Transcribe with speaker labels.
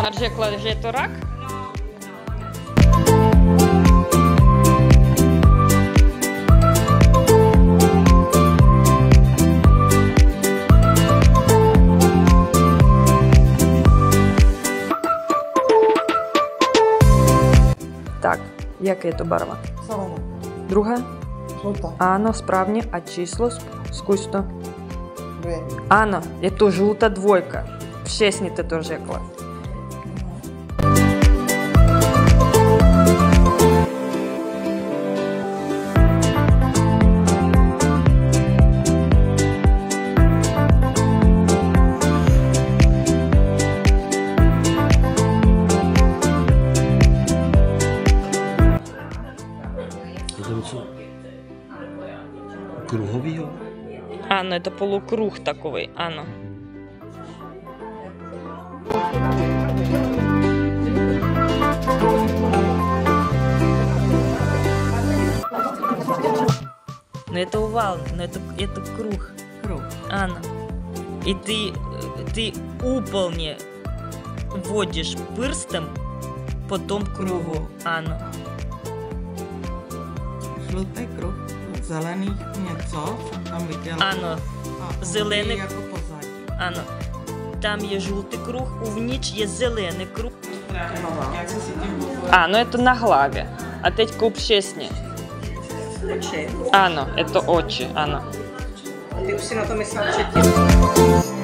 Speaker 1: Ona řekla, že je to rak? Tak, jaká je to barva?
Speaker 2: Zelená.
Speaker 1: Druhá?
Speaker 2: Žlutá.
Speaker 1: Áno, správne. A číslo? Skús to.
Speaker 2: 2.
Speaker 1: Áno, je to žlutá dvojka. Přesně ty to řekla.
Speaker 3: Je to něco kruhovýho?
Speaker 1: Ano, je to polukruh takový, ano. No je to овал, но это круг.
Speaker 2: Kruh.
Speaker 1: Ano. И ты úplně вводишь пырстом по tom kruhu. Ano.
Speaker 2: Žlutý kruh. Zelený něco jsem tam viděla.
Speaker 1: Ano.
Speaker 2: A
Speaker 1: Zelený.
Speaker 2: jako pozadí.
Speaker 1: Ano. Tam je žlutý kruh, uvnitř je zelený kruh.
Speaker 2: Jak se si tím
Speaker 1: А, ну это на главе. А teď куп честně.
Speaker 2: oči?
Speaker 1: Ano, je to oči, ano.
Speaker 2: Ty už si na to myslel předtím.